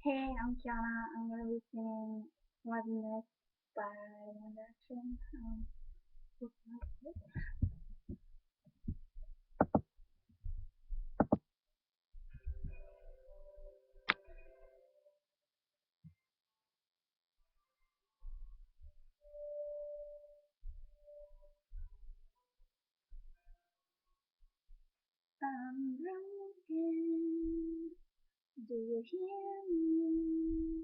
Hey, I'm Kiana. I'm gonna be singing More Than This by One Direction. Hope you like it. I'm broken. Do you hear me?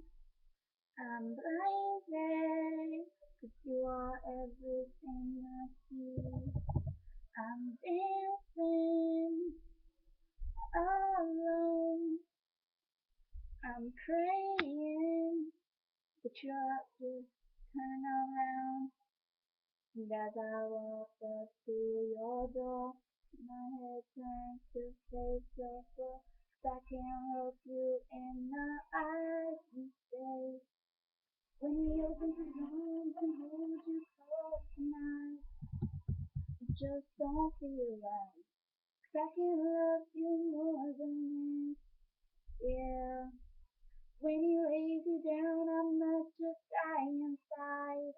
I'm blinded, 'cause you are everything I see. I'm dancing alone. I'm praying, but you're just turn around. And as I walk up to your door, my head turns to face the floor. I can't look you in the eyes and say, when you open your arms and hold you close tonight, it just don't feel right. 'Cause I can love you more than this, yeah. When he lays you down, I might just die inside.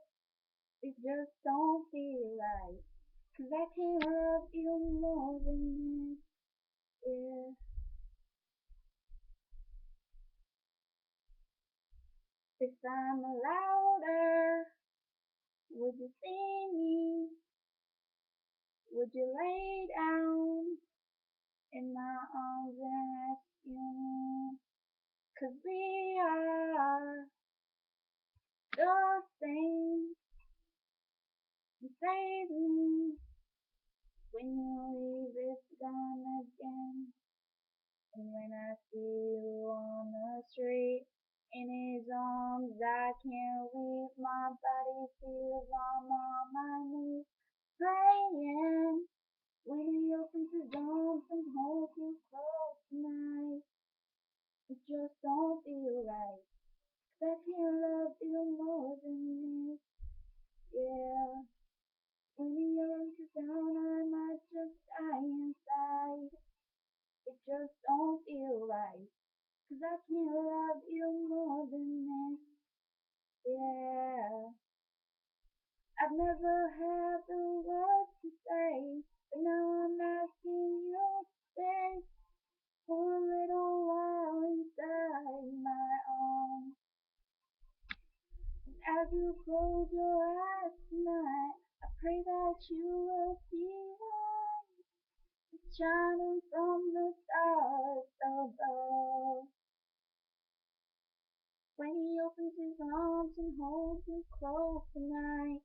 It just don't feel right. 'Cause I can't love you more than this, yeah. If I'm louder, would you see me? Would you lay down in my arms and rescue me? 'Cause we are the same. You save me when you leave, it's gone again. And when I see you on the street, in his arms, I can't leave. My body feels I'm on my knees, praying. When he opens his arms and holds you close tonight, it just don't feel right. 'Cause I can't love you more than this, yeah. When he holds you down, I might just die inside. It just don't feel right. 'Cause I can't love you more than this, yeah. I've never had the words to say, but now I'm asking you to stay for a little while inside my arms. And as you close your eyes tonight, I pray that you will see light shining from the stars above. When he opens his arms and holds you close tonight,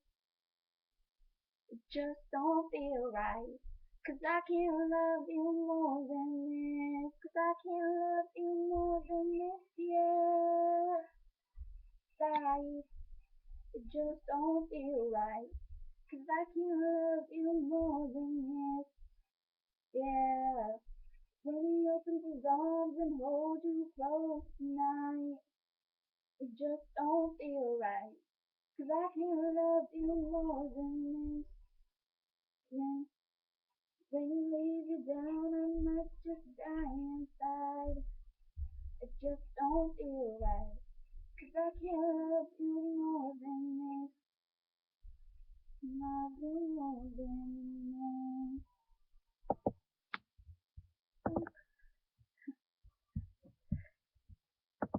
it just don't feel right. 'Cause I can't love you more than this. 'Cause I can't love you more than this, yeah. Right. It just don't feel right. 'Cause I can't love you more than this, yeah. When he opens his arms and holds you close tonight, it just don't feel right. 'Cause I can't love you more than this, yeah. When he lays you down, I might just die inside. It just don't feel right. 'Cause I can't love you more than this. Love you more than this.